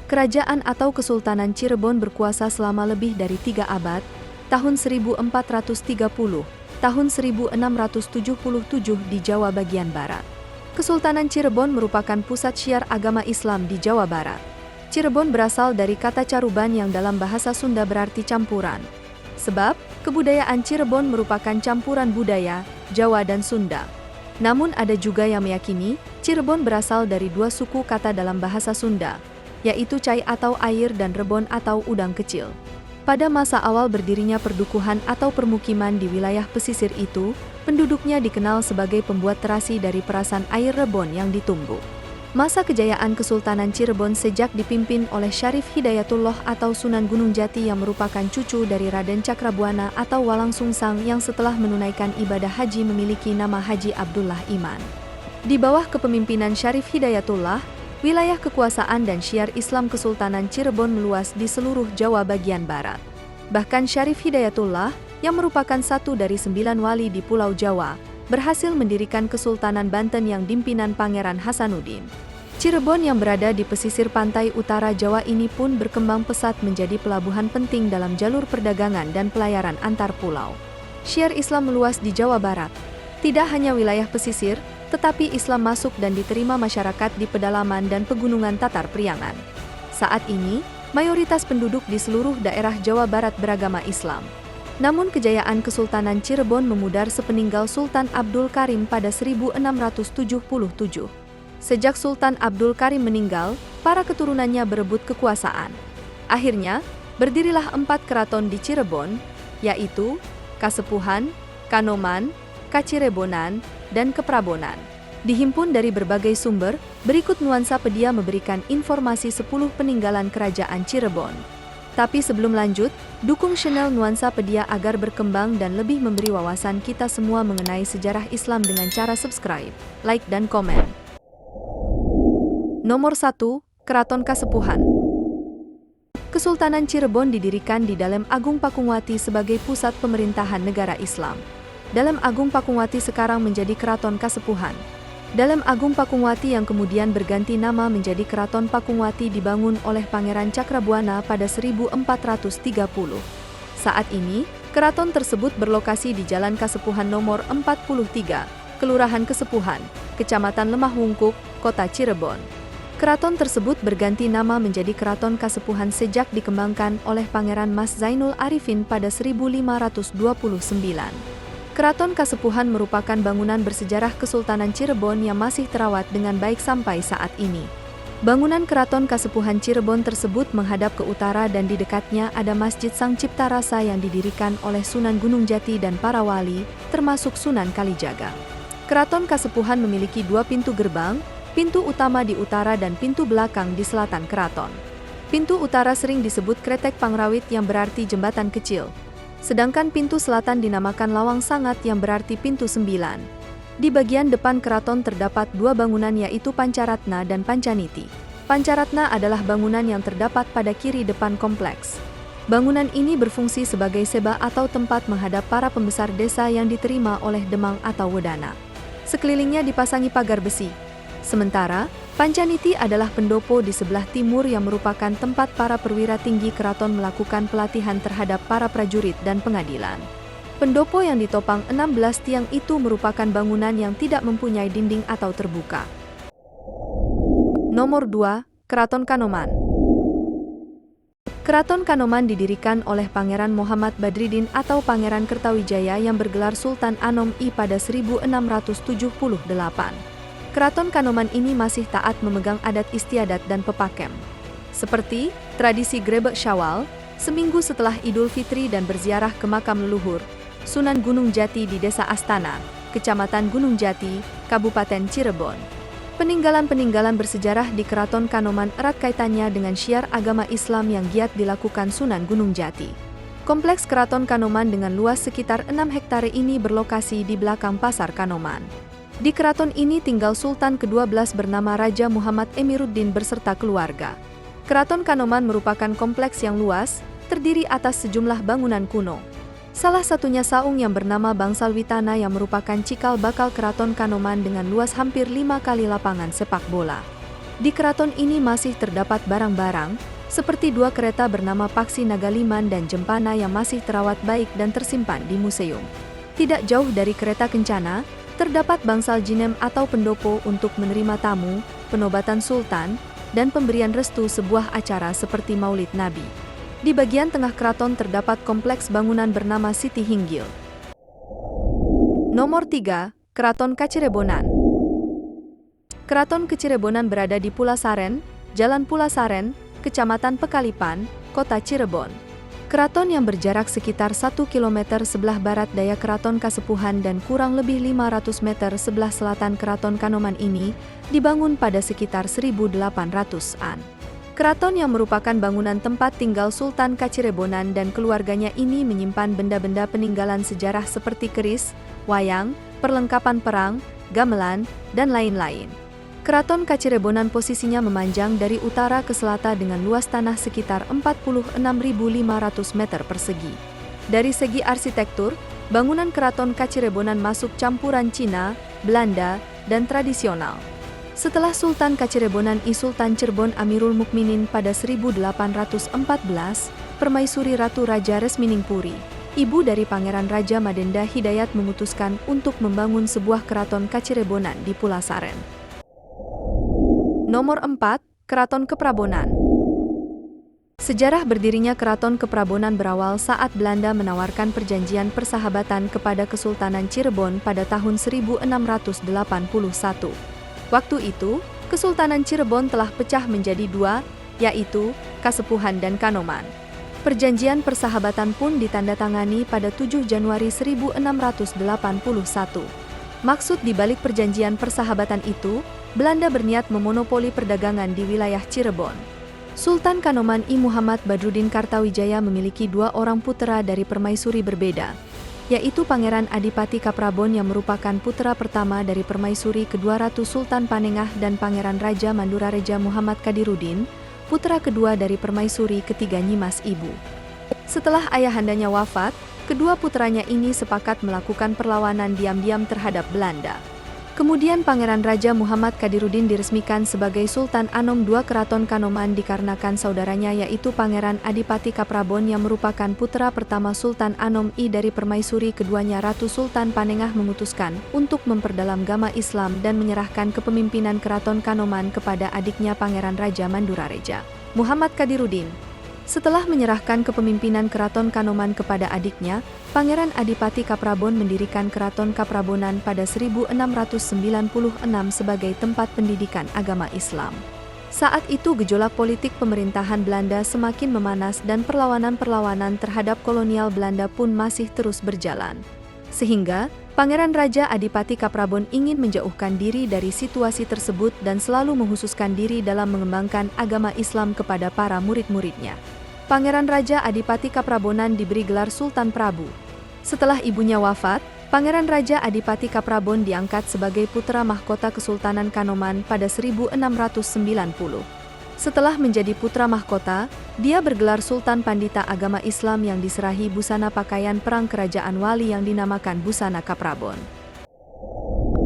Kerajaan atau Kesultanan Cirebon berkuasa selama lebih dari 3 abad, tahun 1430, tahun 1677 di Jawa bagian barat. Kesultanan Cirebon merupakan pusat syiar agama Islam di Jawa Barat. Cirebon berasal dari kata caruban yang dalam bahasa Sunda berarti campuran. Sebab, kebudayaan Cirebon merupakan campuran budaya, Jawa dan Sunda. Namun ada juga yang meyakini, Cirebon berasal dari dua suku kata dalam bahasa Sunda, yaitu cai atau air dan rebon atau udang kecil. Pada masa awal berdirinya perdukuhan atau permukiman di wilayah pesisir itu, penduduknya dikenal sebagai pembuat terasi dari perasan air rebon yang ditumbuk. Masa kejayaan Kesultanan Cirebon sejak dipimpin oleh Syarif Hidayatullah atau Sunan Gunung Jati yang merupakan cucu dari Raden Cakrabuana atau Walang Sungsang yang setelah menunaikan ibadah haji memiliki nama Haji Abdullah Iman. Di bawah kepemimpinan Syarif Hidayatullah, wilayah kekuasaan dan syiar Islam Kesultanan Cirebon meluas di seluruh Jawa bagian barat. Bahkan Syarif Hidayatullah, yang merupakan satu dari 9 wali di Pulau Jawa, berhasil mendirikan Kesultanan Banten yang dimpinan Pangeran Hasanuddin. Cirebon yang berada di pesisir pantai utara Jawa ini pun berkembang pesat menjadi pelabuhan penting dalam jalur perdagangan dan pelayaran antar pulau. Syiar Islam meluas di Jawa Barat. Tidak hanya wilayah pesisir, tetapi Islam masuk dan diterima masyarakat di pedalaman dan pegunungan Tatar Priangan. Saat ini, mayoritas penduduk di seluruh daerah Jawa Barat beragama Islam. Namun kejayaan Kesultanan Cirebon memudar sepeninggal Sultan Abdul Karim pada 1677. Sejak Sultan Abdul Karim meninggal, para keturunannya berebut kekuasaan. Akhirnya, berdirilah 4 keraton di Cirebon, yaitu Kasepuhan, Kanoman, Kacirebonan, dan Keprabonan. Dihimpun dari berbagai sumber, berikut nuansa pedia memberikan informasi 10 peninggalan kerajaan Cirebon. Tapi sebelum lanjut, dukung channel Nuansa Pedia agar berkembang dan lebih memberi wawasan kita semua mengenai sejarah Islam dengan cara subscribe, like dan komen. Nomor 1, Keraton Kasepuhan. Kesultanan Cirebon didirikan di Dalem Agung Pakungwati sebagai pusat pemerintahan negara Islam. Dalem Agung Pakungwati sekarang menjadi Keraton Kasepuhan. Dalem Agung Pakungwati yang kemudian berganti nama menjadi Keraton Pakungwati dibangun oleh Pangeran Cakrabuana pada 1430. Saat ini, keraton tersebut berlokasi di Jalan Kasepuhan nomor 43, Kelurahan Kesepuhan, Kecamatan Lemah Wungkuk, Kota Cirebon. Keraton tersebut berganti nama menjadi Keraton Kasepuhan sejak dikembangkan oleh Pangeran Mas Zainul Arifin pada 1529. Keraton Kasepuhan merupakan bangunan bersejarah Kesultanan Cirebon yang masih terawat dengan baik sampai saat ini. Bangunan Keraton Kasepuhan Cirebon tersebut menghadap ke utara dan di dekatnya ada Masjid Sang Cipta Rasa yang didirikan oleh Sunan Gunung Jati dan para wali, termasuk Sunan Kalijaga. Keraton Kasepuhan memiliki 2 pintu gerbang, pintu utama di utara dan pintu belakang di selatan keraton. Pintu utara sering disebut Kretek Pangrawit yang berarti jembatan kecil. Sedangkan pintu selatan dinamakan Lawang Sangat yang berarti pintu 9. Di bagian depan keraton terdapat 2 bangunan yaitu Pancaratna dan Pancaniti. Pancaratna adalah bangunan yang terdapat pada kiri depan kompleks. Bangunan ini berfungsi sebagai seba atau tempat menghadap para pembesar desa yang diterima oleh Demang atau Wedana. Sekelilingnya dipasangi pagar besi. Sementara, Pancaniti adalah pendopo di sebelah timur yang merupakan tempat para perwira tinggi keraton melakukan pelatihan terhadap para prajurit dan pengadilan. Pendopo yang ditopang 16 tiang itu merupakan bangunan yang tidak mempunyai dinding atau terbuka. Nomor 2, Keraton Kanoman. Keraton Kanoman didirikan oleh Pangeran Muhammad Badriddin atau Pangeran Kertawijaya yang bergelar Sultan Anom I pada 1678. Keraton Kanoman ini masih taat memegang adat istiadat dan pepakem. Seperti tradisi grebek Syawal, seminggu setelah Idul Fitri dan berziarah ke makam leluhur, Sunan Gunung Jati di Desa Astana, Kecamatan Gunung Jati, Kabupaten Cirebon. Peninggalan-peninggalan bersejarah di Keraton Kanoman erat kaitannya dengan syiar agama Islam yang giat dilakukan Sunan Gunung Jati. Kompleks Keraton Kanoman dengan luas sekitar 6 hektare ini berlokasi di belakang Pasar Kanoman. Di keraton ini tinggal Sultan ke-12 bernama Raja Muhammad Emiruddin berserta keluarga. Keraton Kanoman merupakan kompleks yang luas, terdiri atas sejumlah bangunan kuno. Salah satunya saung yang bernama Bangsal Witana yang merupakan cikal bakal Keraton Kanoman dengan luas hampir 5 kali lapangan sepak bola. Di keraton ini masih terdapat barang-barang, seperti 2 kereta bernama Paksi Nagaliman dan Jempana yang masih terawat baik dan tersimpan di museum. Tidak jauh dari kereta kencana, terdapat bangsal jinem atau pendopo untuk menerima tamu, penobatan sultan, dan pemberian restu sebuah acara seperti Maulid Nabi. Di bagian tengah keraton terdapat kompleks bangunan bernama Siti Hinggil. Nomor 3, Keraton Kacirebonan. Keraton Kacirebonan berada di Pulasaren, Jalan Pulasaren, Kecamatan Pekalipan, Kota Cirebon. Keraton yang berjarak sekitar 1 km sebelah barat daya Keraton Kasepuhan dan kurang lebih 500 meter sebelah selatan Keraton Kanoman ini dibangun pada sekitar 1800-an. Keraton yang merupakan bangunan tempat tinggal Sultan Kacirebonan dan keluarganya ini menyimpan benda-benda peninggalan sejarah seperti keris, wayang, perlengkapan perang, gamelan, dan lain-lain. Keraton Kacirebonan posisinya memanjang dari utara ke selatan dengan luas tanah sekitar 46.500 meter persegi. Dari segi arsitektur, bangunan Keraton Kacirebonan masuk campuran Cina, Belanda, dan tradisional. Setelah Sultan Kacirebonan I Sultan Cirebon Amirul Mukminin pada 1814, Permaisuri Ratu Raja Resminingpuri, ibu dari Pangeran Raja Madenda Hidayat memutuskan untuk membangun sebuah keraton Kacirebonan di Pulasaren. Nomor 4, Keraton Keprabonan. Sejarah berdirinya Keraton Keprabonan berawal saat Belanda menawarkan perjanjian persahabatan kepada Kesultanan Cirebon pada tahun 1681. Waktu itu, Kesultanan Cirebon telah pecah menjadi 2, yaitu Kasepuhan dan Kanoman. Perjanjian persahabatan pun ditandatangani pada 7 Januari 1681. Maksud dibalik perjanjian persahabatan itu, Belanda berniat memonopoli perdagangan di wilayah Cirebon. Sultan Kanoman I Muhammad Badruddin Kartawijaya memiliki 2 orang putera dari permaisuri berbeda, yaitu Pangeran Adipati Kaprabon yang merupakan putra pertama dari permaisuri kedua Ratu Sultan Panengah dan Pangeran Raja Mandurareja Muhammad Kadiruddin, putra kedua dari permaisuri ketiga Nyimas Ibu. Setelah ayahandanya wafat, kedua putranya ini sepakat melakukan perlawanan diam-diam terhadap Belanda. Kemudian Pangeran Raja Muhammad Kadiruddin diresmikan sebagai Sultan Anom II Keraton Kanoman dikarenakan saudaranya yaitu Pangeran Adipati Kaprabon yang merupakan putra pertama Sultan Anom I dari permaisuri keduanya Ratu Sultan Panengah memutuskan untuk memperdalam agama Islam dan menyerahkan kepemimpinan Keraton Kanoman kepada adiknya Pangeran Raja Mandurareja, Muhammad Kadiruddin. Setelah menyerahkan kepemimpinan Keraton Kanoman kepada adiknya, Pangeran Adipati Kaprabon mendirikan Keraton Kaprabonan pada 1696 sebagai tempat pendidikan agama Islam. Saat itu gejolak politik pemerintahan Belanda semakin memanas dan perlawanan-perlawanan terhadap kolonial Belanda pun masih terus berjalan. Sehingga, Pangeran Raja Adipati Kaprabon ingin menjauhkan diri dari situasi tersebut dan selalu menghususkan diri dalam mengembangkan agama Islam kepada para murid-muridnya. Pangeran Raja Adipati Kaprabonan diberi gelar Sultan Prabu. Setelah ibunya wafat, Pangeran Raja Adipati Kaprabon diangkat sebagai putra mahkota Kesultanan Kanoman pada 1690. Setelah menjadi putra mahkota, dia bergelar Sultan Pandita Agama Islam yang diserahi busana pakaian perang kerajaan wali yang dinamakan busana Kaprabon.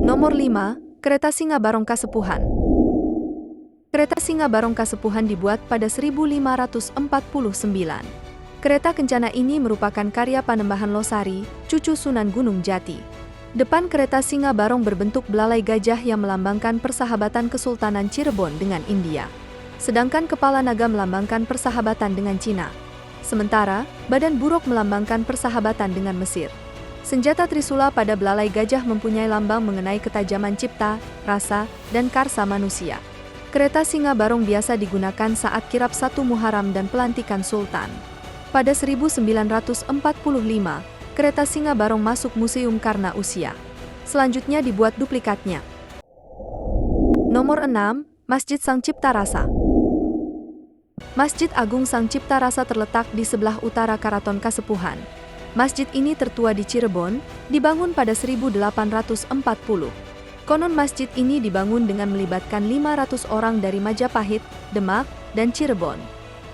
Nomor 5, Kereta Singa Barong Kasepuhan. Kereta Singa Barong Kasepuhan dibuat pada 1549. Kereta kencana ini merupakan karya Panembahan Losari, cucu Sunan Gunung Jati. Depan kereta Singa Barong berbentuk belalai gajah yang melambangkan persahabatan Kesultanan Cirebon dengan India. Sedangkan kepala naga melambangkan persahabatan dengan Cina. Sementara, badan buruk melambangkan persahabatan dengan Mesir. Senjata Trisula pada belalai gajah mempunyai lambang mengenai ketajaman cipta, rasa, dan karsa manusia. Kereta Singa Barong biasa digunakan saat kirap 1 Muharram dan pelantikan Sultan. Pada 1945, kereta Singa Barong masuk museum karena usia. Selanjutnya dibuat duplikatnya. Nomor 6, Masjid Sang Cipta Rasa. Masjid Agung Sang Cipta Rasa terletak di sebelah utara Keraton Kasepuhan. Masjid ini tertua di Cirebon, dibangun pada 1840. Konon masjid ini dibangun dengan melibatkan 500 orang dari Majapahit, Demak, dan Cirebon.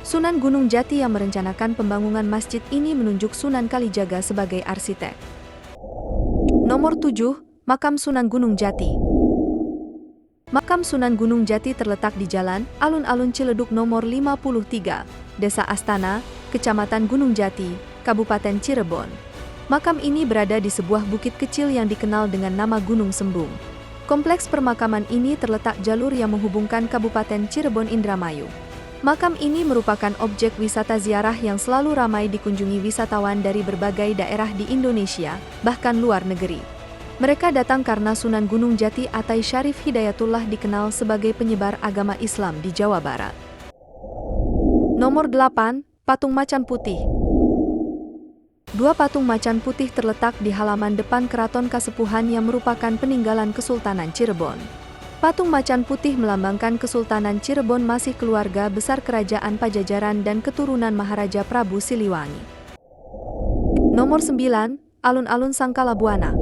Sunan Gunung Jati yang merencanakan pembangunan masjid ini menunjuk Sunan Kalijaga sebagai arsitek. Nomor 7, Makam Sunan Gunung Jati. Makam Sunan Gunung Jati terletak di Jalan Alun-Alun Ciledug nomor 53, Desa Astana, Kecamatan Gunung Jati, Kabupaten Cirebon. Makam ini berada di sebuah bukit kecil yang dikenal dengan nama Gunung Sembung. Kompleks permakaman ini terletak jalur yang menghubungkan Kabupaten Cirebon Indramayu. Makam ini merupakan objek wisata ziarah yang selalu ramai dikunjungi wisatawan dari berbagai daerah di Indonesia, bahkan luar negeri. Mereka datang karena Sunan Gunung Jati Atai Syarif Hidayatullah dikenal sebagai penyebar agama Islam di Jawa Barat. Nomor 8, Patung Macan Putih. Dua patung macan putih terletak di halaman depan Keraton Kasepuhan yang merupakan peninggalan Kesultanan Cirebon. Patung macan putih melambangkan Kesultanan Cirebon masih keluarga besar Kerajaan Pajajaran dan keturunan Maharaja Prabu Siliwangi. Nomor 9, Alun-Alun Sangkala Buana.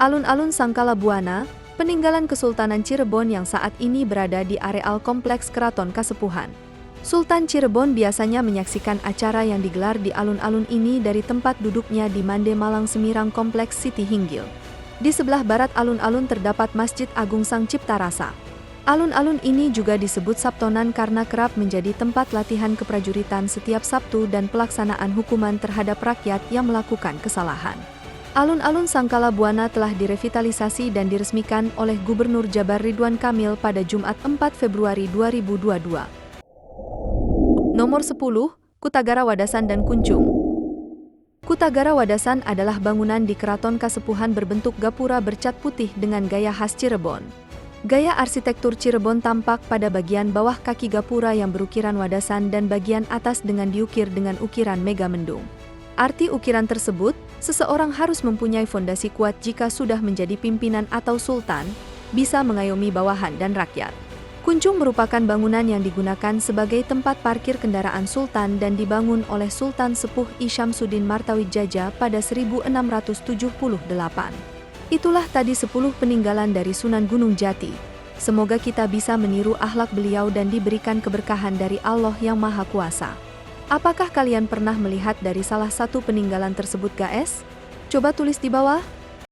Alun-Alun Sangkala Buana, peninggalan Kesultanan Cirebon yang saat ini berada di areal Kompleks Keraton Kasepuhan. Sultan Cirebon biasanya menyaksikan acara yang digelar di alun-alun ini dari tempat duduknya di Mande Malang Semirang Kompleks Siti Hinggil. Di sebelah barat alun-alun terdapat Masjid Agung Sang Cipta Rasa. Alun-alun ini juga disebut Sabtonan karena kerap menjadi tempat latihan keprajuritan setiap Sabtu dan pelaksanaan hukuman terhadap rakyat yang melakukan kesalahan. Alun-alun Sangkala Buana telah direvitalisasi dan diresmikan oleh Gubernur Jabar Ridwan Kamil pada Jumat 4 Februari 2022. Nomor 10, Kutagara Wadasan dan Kuncung. Kutagara Wadasan adalah bangunan di Keraton Kasepuhan berbentuk gapura bercat putih dengan gaya khas Cirebon. Gaya arsitektur Cirebon tampak pada bagian bawah kaki gapura yang berukiran wadasan dan bagian atas dengan diukir dengan ukiran megamendung. Arti ukiran tersebut, seseorang harus mempunyai fondasi kuat jika sudah menjadi pimpinan atau sultan, bisa mengayomi bawahan dan rakyat. Kuncung merupakan bangunan yang digunakan sebagai tempat parkir kendaraan sultan dan dibangun oleh Sultan Sepuh I Syamsuddin Martawijaya pada 1678. Itulah tadi 10 peninggalan dari Sunan Gunung Jati. Semoga kita bisa meniru akhlak beliau dan diberikan keberkahan dari Allah yang Maha Kuasa. Apakah kalian pernah melihat dari salah satu peninggalan tersebut, guys? Coba tulis di bawah.